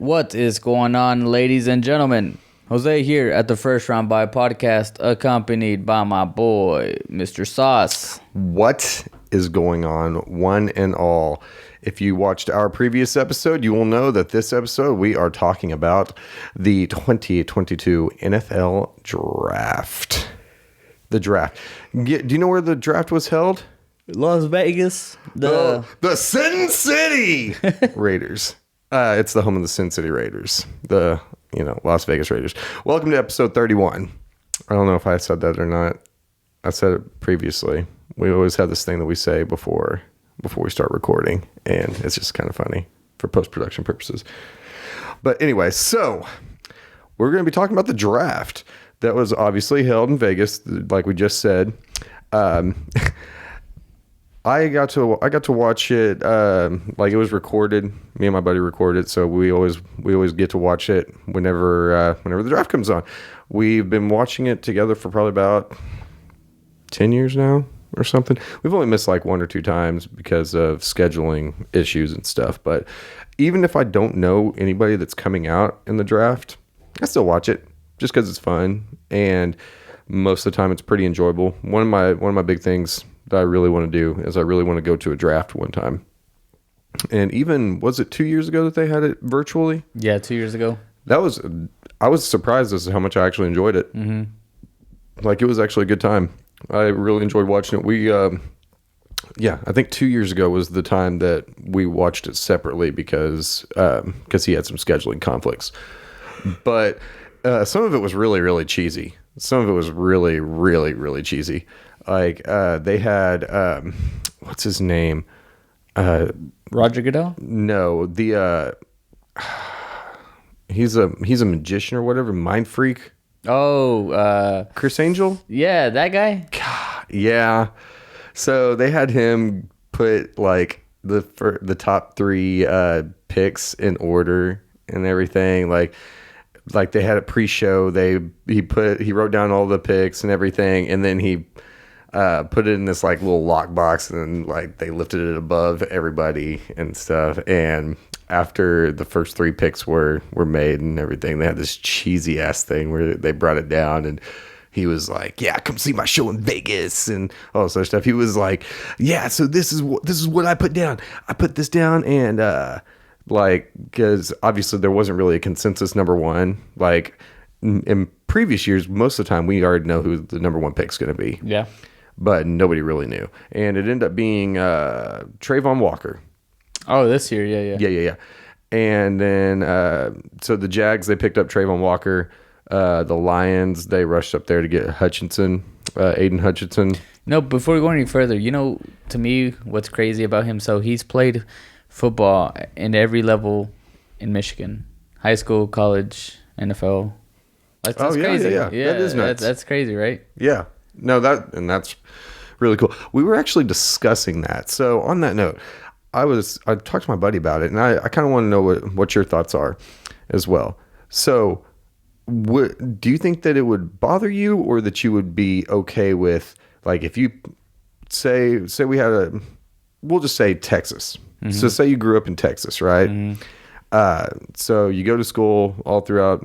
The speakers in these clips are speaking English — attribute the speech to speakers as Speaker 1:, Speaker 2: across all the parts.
Speaker 1: What is going on, ladies and gentlemen? Jose here at the First Round By podcast, accompanied by my boy, Mr. Soss.
Speaker 2: What is going on, one and all? If you watched our previous episode, you will know that this episode we are talking about the 2022 NFL Draft. The draft. Do you know where the draft was held?
Speaker 1: Las Vegas.
Speaker 2: The Sin City Raiders. It's the home of the Sin City Raiders. The Las Vegas Raiders. Welcome to episode 31. I don't know if I said that or not. I said it previously. We always have this thing that we say before we start recording, and it's just kind of funny for post-production purposes. But anyway, so we're going to be talking about the draft that was obviously held in Vegas, like we just said. I got to watch it like it was recorded. Me and my buddy recorded, so we always get to watch it whenever the draft comes on. We've been watching it together for probably about 10 years now or something. We've only missed like one or two times because of scheduling issues and stuff. But even if I don't know anybody that's coming out in the draft, I still watch it just because it's fun, and most of the time it's pretty enjoyable. One of my big things that I really want to do is I really want to go to a draft one time. And even, was it 2 years ago that they had it virtually?
Speaker 1: Yeah, 2 years ago.
Speaker 2: I was surprised as to how much I actually enjoyed it. Mm-hmm. Like, it was actually a good time. I really enjoyed watching it. I think 2 years ago was the time that we watched it separately because he had some scheduling conflicts. But some of it was really, really cheesy. Some of it was really, really, really cheesy. Like, they had, what's his name?
Speaker 1: Roger Goodell?
Speaker 2: No, he's a magician or whatever, mind freak.
Speaker 1: Oh,
Speaker 2: Chris Angel?
Speaker 1: Yeah, that guy?
Speaker 2: God, yeah. So they had him put like the top three picks in order and everything. Like they had a pre-show. He wrote down all the picks and everything, and then he put it in this like little lockbox, and like they lifted it above everybody and stuff. And after the first three picks were made and everything, they had this cheesy ass thing where they brought it down, and he was like, "Yeah, come see my show in Vegas," and all this other stuff. He was like, "Yeah, so this is what I put down. I put this down," and like, because obviously there wasn't really a consensus number one. Like in previous years, most of the time we already know who the number one pick's going to be.
Speaker 1: Yeah.
Speaker 2: But nobody really knew. And it ended up being Trayvon Walker.
Speaker 1: Oh, this year, yeah.
Speaker 2: Yeah. And then, so the Jags, they picked up Trayvon Walker. The Lions, they rushed up there to get Hutchinson, Aiden Hutchinson.
Speaker 1: No, before we go any further, to me, what's crazy about him, so he's played football in every level in Michigan. High school, college, NFL. That's crazy.
Speaker 2: Yeah. That is nuts.
Speaker 1: That's crazy, right?
Speaker 2: Yeah. No, that's really cool. We were actually discussing that. So on that note, I talked to my buddy about it, and I kind of want to know what your thoughts are as well. So do you think that it would bother you, or that you would be okay with, like, if you say we had we'll just say Texas. Mm-hmm. So say you grew up in Texas, right? Mm-hmm. So you go to school all throughout,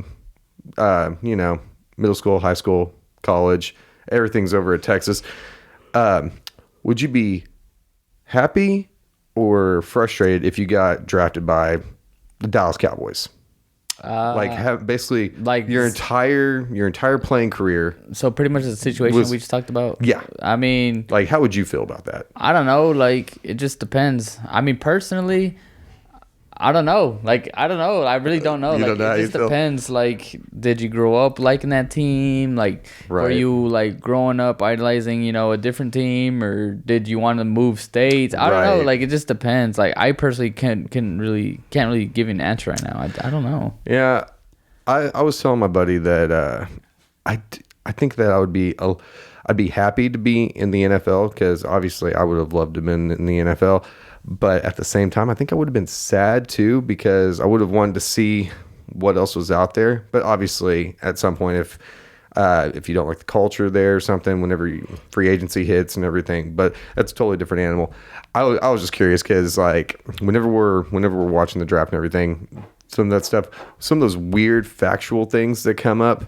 Speaker 2: middle school, high school, college. Everything's over at Texas. Would you be happy or frustrated if you got drafted by the Dallas Cowboys? Basically your entire playing career.
Speaker 1: So pretty much the situation we just talked about.
Speaker 2: Yeah.
Speaker 1: I mean,
Speaker 2: like, how would you feel about that?
Speaker 1: I don't know. Like, it just depends. I mean, personally, I don't know. Like, I don't know. I really don't know. Like, it just depends. Like, did you grow up liking that team? Like, were you like growing up idolizing, a different team, or did you want to move states? I don't know. Like, it just depends. Like, I personally can't really give you an answer right now. I don't know.
Speaker 2: Yeah, I was telling my buddy that I think that I'd be happy to be in the NFL, because obviously I would have loved to have been in the NFL. But at the same time, I think I would have been sad too, because I would have wanted to see what else was out there. But obviously, at some point, if you don't like the culture there or something, whenever free agency hits and everything, but that's a totally different animal. I was just curious because, like, whenever we're watching the draft and everything, some of that stuff, some of those weird factual things that come up,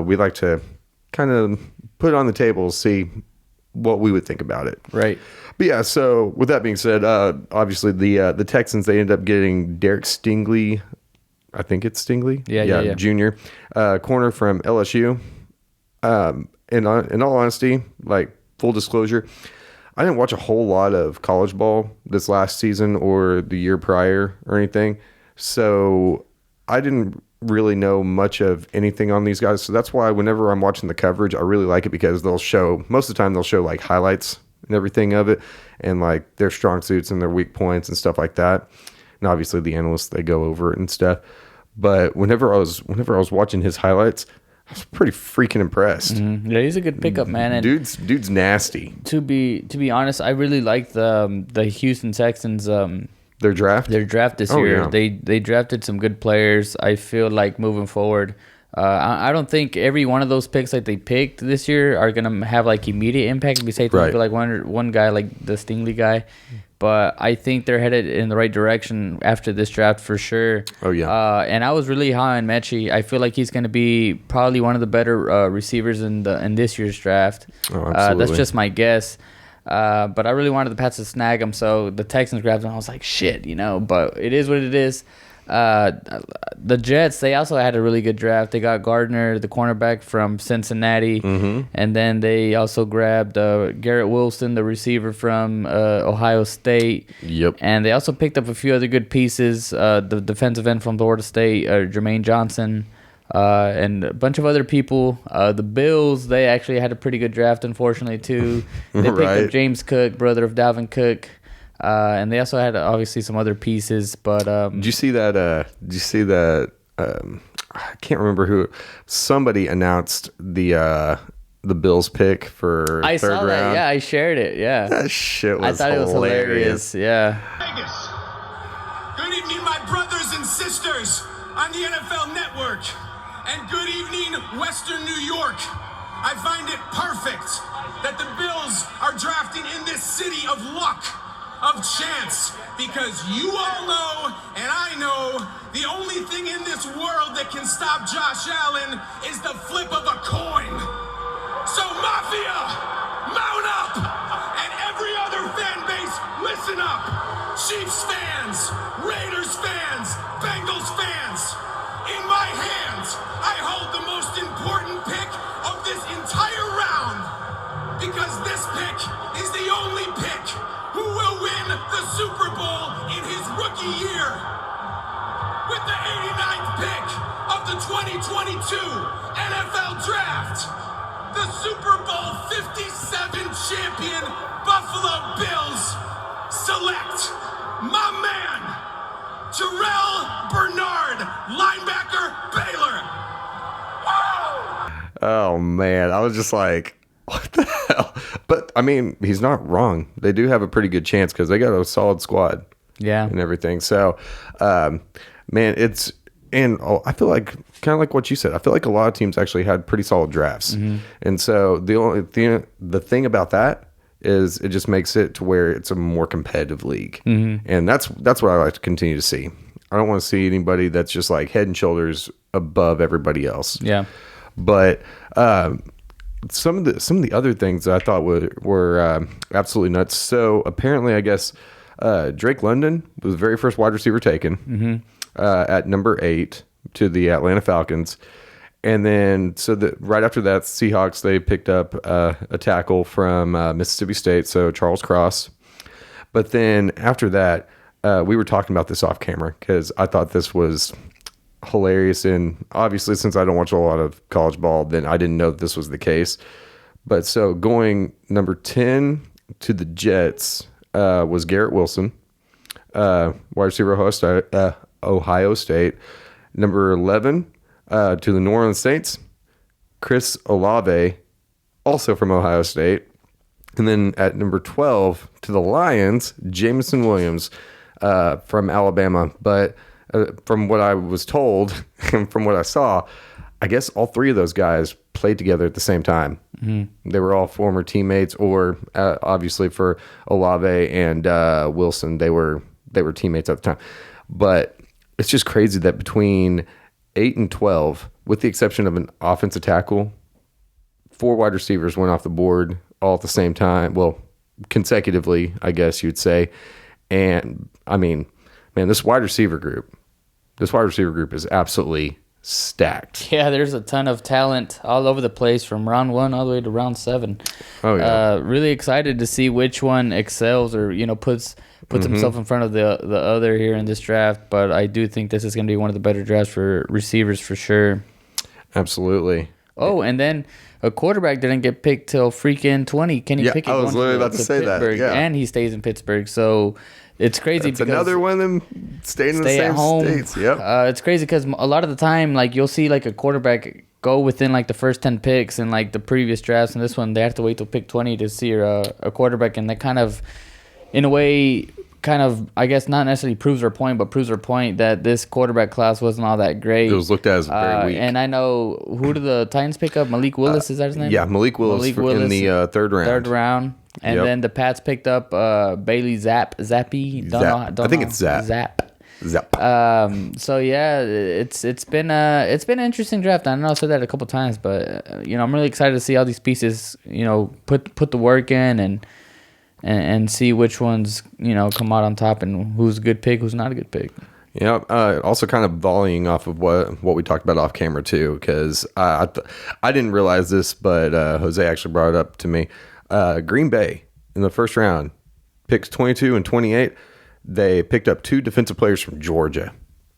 Speaker 2: we like to kind of put it on the table, see what we would think about it.
Speaker 1: Right.
Speaker 2: But yeah, so with that being said, obviously the Texans, they end up getting Derek Stingley. I think it's Stingley.
Speaker 1: Yeah.
Speaker 2: Junior, corner from LSU. In all honesty, like full disclosure, I didn't watch a whole lot of college ball this last season or the year prior or anything. So I didn't really know much of anything on these guys. So that's why whenever I'm watching the coverage, I really like it because most of the time they'll show like highlights and everything of it and like their strong suits and their weak points and stuff like that. And obviously the analysts, they go over it and stuff. But whenever I was watching his highlights, I was pretty freaking impressed.
Speaker 1: Mm-hmm. Yeah, he's a good pickup, man. And
Speaker 2: dude's nasty.
Speaker 1: To be honest, I really like the Houston Texans.
Speaker 2: Their draft
Speaker 1: this year. Yeah. They drafted some good players. I feel like moving forward, I don't think every one of those picks that they picked this year are gonna have like immediate impact. Besides like one guy like the Stingley guy, but I think they're headed in the right direction after this draft for sure.
Speaker 2: Oh yeah.
Speaker 1: And I was really high on Mechie. I feel like he's gonna be probably one of the better receivers in this year's draft.
Speaker 2: Oh, absolutely.
Speaker 1: That's just my guess. But I really wanted the Pats to snag him, so the Texans grabbed him. I was like, shit, but it is what it is. The Jets, they also had a really good draft. They got Gardner, the cornerback from Cincinnati, and then they also grabbed Garrett Wilson, the receiver from Ohio State.
Speaker 2: Yep.
Speaker 1: And they also picked up a few other good pieces. The defensive end from Florida State, Jermaine Johnson. And a bunch of other people. The Bills, they actually had a pretty good draft, unfortunately, too. They picked up James Cook, brother of Dalvin Cook. And they also had, obviously, some other pieces. But
Speaker 2: Did you see that? I can't remember who. Somebody announced the Bills pick for
Speaker 1: I
Speaker 2: third
Speaker 1: saw
Speaker 2: round.
Speaker 1: That. Yeah, I shared it. Yeah.
Speaker 2: That shit was
Speaker 1: I thought it was hilarious. Yeah.
Speaker 3: Vegas. Good evening, my brothers and sisters on the NFL Network. And good evening, Western New York. I find it perfect that the Bills are drafting in this city of luck, of chance, because you all know, and I know, the only thing in this world that can stop Josh Allen is the flip of a coin. So Mafia, mount up! And every other fan base, listen up! Chiefs fans, Raiders fans, Bengals fans, in my hands, I hold the most important pick of this entire round, because this pick is the only pick who will win the Super Bowl in his rookie year. With the 89th pick of the 2022 NFL Draft, the Super Bowl 57 champion Buffalo Bills select my man, Terrell Bernard, linebacker, Baylor. Whoa!
Speaker 2: Oh man, I was just like, what the hell? But I mean, he's not wrong. They do have a pretty good chance because they got a solid squad.
Speaker 1: Yeah.
Speaker 2: And everything. So, man, I feel like kind of like what you said. I feel like a lot of teams actually had pretty solid drafts, and so the thing about that is it just makes it to where it's a more competitive league, and that's what I like to continue to see. I don't want to see anybody that's just like head and shoulders above everybody else.
Speaker 1: Yeah,
Speaker 2: but some of the other things that I thought were absolutely nuts. So apparently, I guess Drake London was the very first wide receiver taken at number 8 to the Atlanta Falcons. And then, right after that, Seahawks, they picked up a tackle from Mississippi State, so Charles Cross. But then after that, we were talking about this off camera because I thought this was hilarious. And obviously, since I don't watch a lot of college ball, then I didn't know this was the case. But so going number 10 to the Jets was Garrett Wilson, wide receiver, Ohio State. Number 11 to the New Orleans Saints, Chris Olave, also from Ohio State. And then at number 12 to the Lions, Jameson Williams from Alabama. But from what I was told and from what I saw, I guess all three of those guys played together at the same time. They were all former teammates, or obviously for Olave and Wilson, they were teammates at the time. But it's just crazy that between 8 and 12, with the exception of an offensive tackle, 4 wide receivers went off the board all at the same time. Well, consecutively, I guess you'd say. And I mean, man, this wide receiver group is absolutely stacked.
Speaker 1: Yeah, there's a ton of talent all over the place from round 1 all the way to round 7.
Speaker 2: Oh yeah.
Speaker 1: Really excited to see which one excels or puts himself in front of the other here in this draft. But I do think this is going to be one of the better drafts for receivers for sure.
Speaker 2: Absolutely.
Speaker 1: Oh, and then a quarterback didn't get picked till freaking 20. Kenny Pickett.
Speaker 2: I was literally about to say
Speaker 1: Pittsburgh,
Speaker 2: that. Yeah.
Speaker 1: And he stays in Pittsburgh. So it's crazy.
Speaker 2: It's another one of them staying in the same states. Yep.
Speaker 1: It's crazy because a lot of the time, like, you'll see like a quarterback go within like the first 10 picks in like the previous drafts, and this one they have to wait till pick 20 to see a quarterback, and that kind of, in a way, I guess not necessarily proves their point, but proves their point that this quarterback class wasn't all that great.
Speaker 2: It was looked at as very weak.
Speaker 1: And I know, who did the Titans pick up? Malik Willis, is that his name?
Speaker 2: Yeah, Malik Willis in the third round.
Speaker 1: And then the Pats picked up Bailey Zappi.
Speaker 2: I think it's Zap.
Speaker 1: So yeah, it's been an interesting draft. I know I said that a couple times, but I'm really excited to see all these pieces put the work in and see which ones come out on top and who's a good pick, who's not a good pick.
Speaker 2: Yeah. Also, kind of volleying off of what we talked about off camera too, because I didn't realize this, but Jose actually brought it up to me. Green Bay in the first round, picks 22 and 28. They picked up 2 defensive players from Georgia.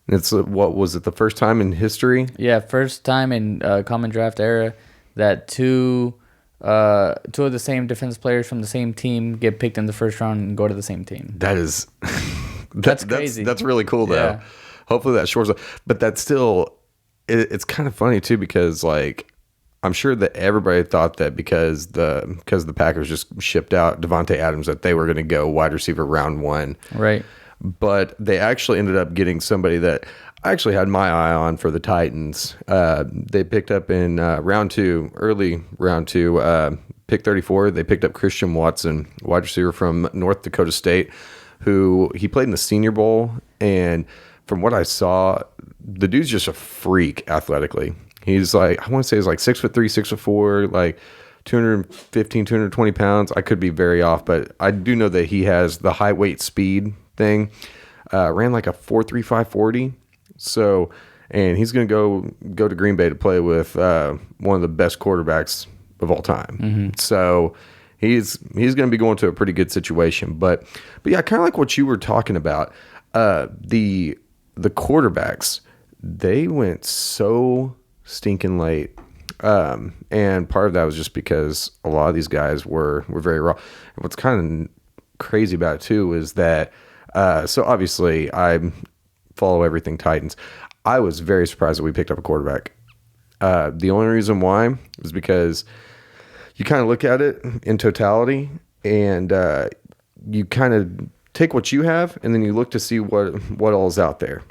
Speaker 2: It's what was it, the first time in history?
Speaker 1: Yeah, first time in common draft era that two of the same defensive players from the same team get picked in the first round and go to the same team.
Speaker 2: That is that's crazy. That's really cool though. Yeah. Hopefully that shores up. But that's still it's kind of funny too, because like I'm sure that everybody thought that because the Packers just shipped out Devontae Adams that they were going to go wide receiver round 1.
Speaker 1: Right.
Speaker 2: But they actually ended up getting somebody that I actually had my eye on for the Titans. They picked up in round 2, early round 2, pick 34. They picked up Christian Watson, wide receiver from North Dakota State, who he played in the Senior Bowl. And from what I saw, the dude's just a freak athletically. He's like, I want to say he's like 6'3", 6'4", like 215, 220 pounds. I could be very off, but I do know that he has the high weight speed thing. Ran like a 4.35 40. So, and he's going to go to Green Bay to play with one of the best quarterbacks of all time. Mm-hmm. So he's going to be going to a pretty good situation. But yeah, kind of like what you were talking about, the quarterbacks, they went so stinking late. And part of that was just because a lot of these guys were very raw. And what's kind of crazy about it too is that, so obviously I follow everything Titans. I was very surprised that we picked up a quarterback. The only reason why is because you kind of look at it in totality and, you kind of take what you have and then you look to see what all is out there.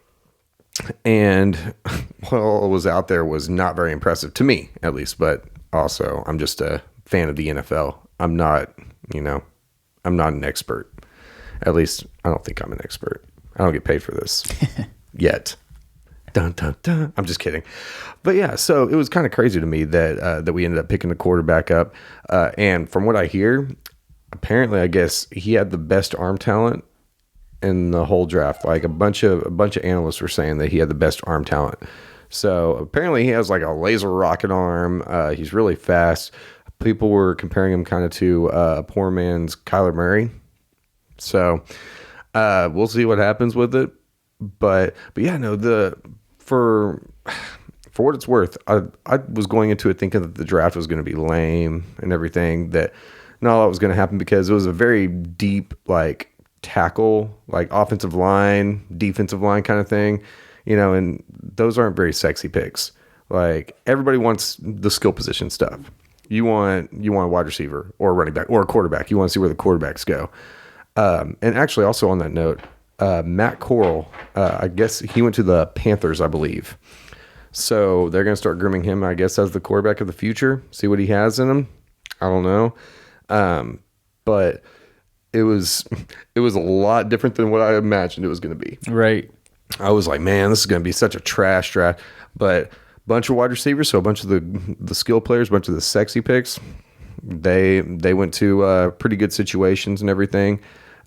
Speaker 2: And what all was out there was not very impressive to me, at least. But also, I'm just a fan of the NFL. I'm not an expert. At least, I don't think I'm an expert. I don't get paid for this yet. Dun, dun, dun. I'm just kidding. But yeah, so it was kind of crazy to me that we ended up picking the quarterback up. And from what I hear, apparently, I guess he had the best arm talent in the whole draft. Like a bunch of analysts were saying that he had the best arm talent. So apparently he has like a laser rocket arm. He's really fast. People were comparing him kind of to a poor man's Kyler Murray. So we'll see what happens with it. But yeah, no, for what it's worth, I was going into it thinking that the draft was going to be lame and everything, that not a lot was going to happen because it was a very deep, like, tackle, like offensive line, defensive line kind of thing, and those aren't very sexy picks. Like, everybody wants the skill position stuff. You want a wide receiver or a running back or a quarterback. You want to see where the quarterbacks go. And actually, also on that note, Matt Corral, I guess he went to the Panthers, I believe. So they're going to start grooming him, I guess, as the quarterback of the future. See what he has in him. I don't know. But it was a lot different than what I imagined it was going to be.
Speaker 1: Right.
Speaker 2: I was like, man, this is going to be such a trash draft. But bunch of wide receivers, so a bunch of the skill players, a bunch of the sexy picks. They went to pretty good situations and everything.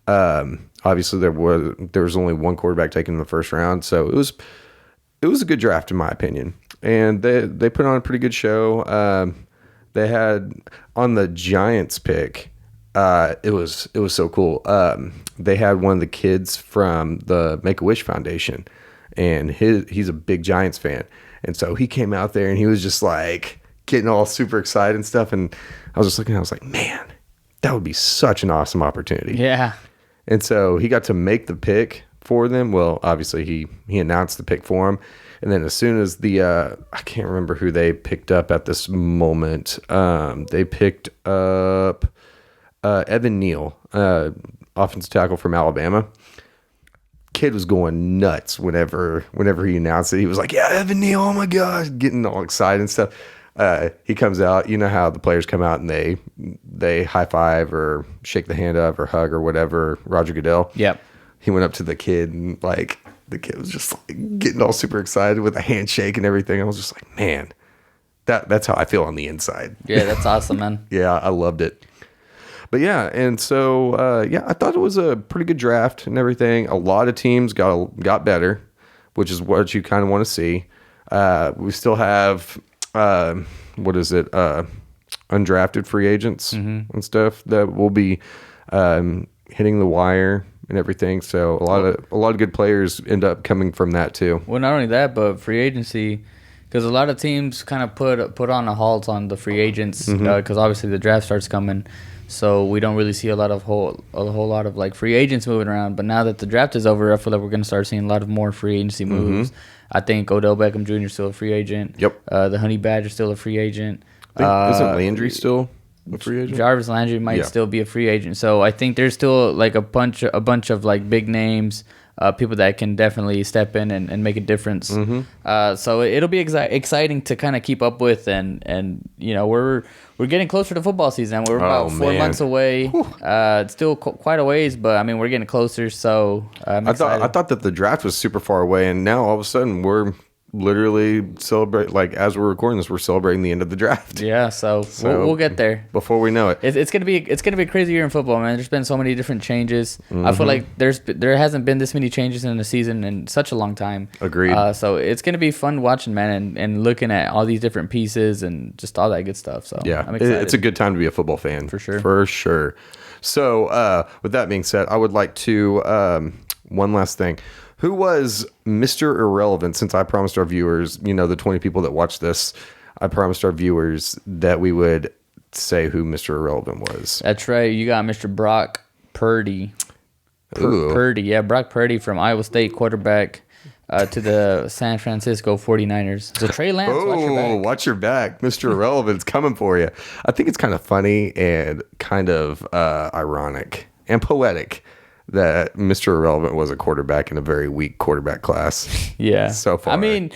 Speaker 2: Obviously, there was only one quarterback taken in the first round, so it was a good draft in my opinion. And they put on a pretty good show. They had on the Giants pick. It was so cool. They had one of the kids from the Make-A-Wish Foundation, and he's a big Giants fan, and so he came out there and he was just like getting all super excited and stuff. And I was just looking, I was like, man, that would be such an awesome opportunity.
Speaker 1: Yeah.
Speaker 2: And so he got to make the pick for them. Well, obviously he announced the pick for him. And then as soon as I can't remember who they picked up at this moment. They picked up Evan Neal, offensive tackle from Alabama. Kid was going nuts whenever he announced it. He was like, yeah, Evan Neal, oh my gosh, getting all excited and stuff. He comes out, you know how the players come out and they high five or shake the hand of or hug or whatever. Roger Goodell.
Speaker 1: Yep.
Speaker 2: He went up to the kid and like the kid was just like getting all super excited with a handshake and everything. I was just like, man, that's how I feel on the inside.
Speaker 1: Yeah, that's awesome, man.
Speaker 2: Yeah, I loved it. But yeah, and so I thought it was a pretty good draft and everything. A lot of teams got better, which is what you kind of want to see. We still have undrafted free agents and stuff that will be hitting the wire and everything. So a lot of good players end up coming from that too.
Speaker 1: Well, not only that, but free agency, because a lot of teams kind of put on a halt on the free agents because obviously the draft starts coming. So we don't really see a whole lot of like free agents moving around. But now that the draft is over, I feel like we're going to start seeing a lot of more free agency moves. I think Odell Beckham Jr. is still a free agent. Yep. The Honey Badger is still a free agent.
Speaker 2: Isn't Landry still a free agent?
Speaker 1: Jarvis Landry might still be a free agent. So I think there's still like a bunch of like big names, people that can definitely step in and make a difference. So it'll be exciting to kind of keep up with, and you know we're getting closer to football season. We're about 4 months away. It's still quite a ways, but I mean we're getting closer. So I
Speaker 2: thought that the draft was super far away, and now all of a sudden we're literally celebrate, like as we're recording this, we're celebrating the end of the draft.
Speaker 1: Yeah, so we'll get there
Speaker 2: before we know it.
Speaker 1: It's gonna be a crazy year in football, man. There's been so many different changes. I feel like there hasn't been this many changes in a season in such a long time.
Speaker 2: Agreed.
Speaker 1: So it's gonna be fun watching, man, and looking at all these different pieces and just all that good stuff. So
Speaker 2: yeah,
Speaker 1: I'm excited.
Speaker 2: It's a good time to be a football fan
Speaker 1: for sure.
Speaker 2: For sure. So with that being said, I would like to one last thing. Who was Mr. Irrelevant? Since I promised our viewers, the 20 people that watch this, I promised our viewers that we would say who Mr. Irrelevant was.
Speaker 1: That's right. You got Mr. Brock Purdy. Purdy, yeah. Brock Purdy from Iowa State, quarterback to the San Francisco 49ers. So Trey Lance,
Speaker 2: watch your back. Mr. Irrelevant's coming for you. I think it's kind of funny and kind of ironic and poetic that Mr. Irrelevant was a quarterback in a very weak quarterback class.
Speaker 1: Yeah.
Speaker 2: So far.
Speaker 1: I mean,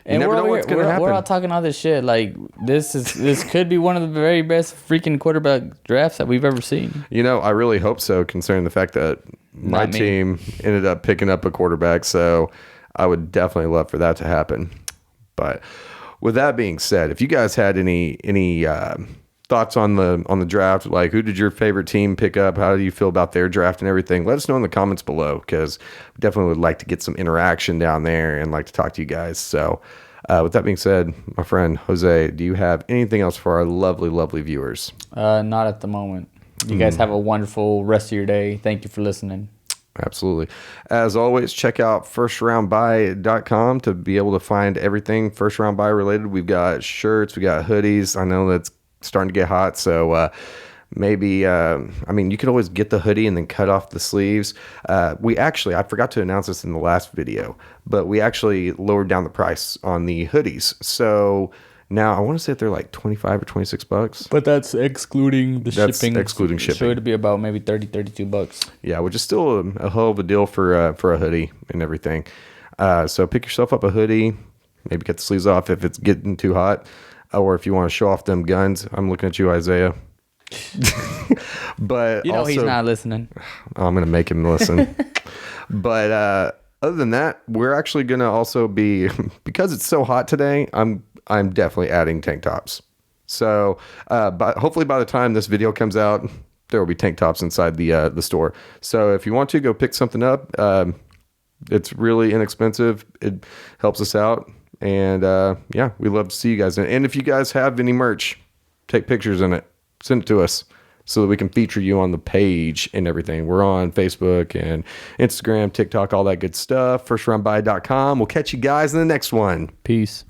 Speaker 1: and we're all talking all this shit. Like, this could be one of the very best freaking quarterback drafts that we've ever seen.
Speaker 2: I really hope so, considering the fact that my team ended up picking up a quarterback. So I would definitely love for that to happen. But with that being said, if you guys had any thoughts on the draft, like who did your favorite team pick up, how do you feel about their draft and everything, let us know in the comments below, because we definitely would like to get some interaction down there and like to talk to you guys. So with that being said, my friend Jose, do you have anything else for our lovely viewers?
Speaker 1: Not at the moment. You guys have a wonderful rest of your day. Thank you for listening.
Speaker 2: Absolutely. As always, check out firstroundbuy.com to be able to find everything first round buy related. We've got shirts, we got hoodies. I know that's starting to get hot, so maybe you could always get the hoodie and then cut off the sleeves. I forgot to announce this in the last video, but we actually lowered down the price on the hoodies. So now I want to say that they're like $25 or $26,
Speaker 1: but that's excluding the shipping.
Speaker 2: Excluding shipping,
Speaker 1: so it'd be about maybe $32.
Speaker 2: Yeah, which is still a hell of a deal for a hoodie and everything. So pick yourself up a hoodie, maybe cut the sleeves off if it's getting too hot. Or if you want to show off them guns. I'm looking at you, Isaiah. But
Speaker 1: he's not listening.
Speaker 2: I'm going to make him listen. But Other than that, we're actually going to also be, because it's so hot today, I'm definitely adding tank tops. So but hopefully by the time this video comes out, there will be tank tops inside the store. So if you want to go pick something up, it's really inexpensive. It helps us out. And yeah, we love to see you guys. And if you guys have any merch, take pictures in it. Send it to us so that we can feature you on the page and everything. We're on Facebook and Instagram, TikTok, all that good stuff. FirstRunBuy.com. We'll catch you guys in the next one.
Speaker 1: Peace.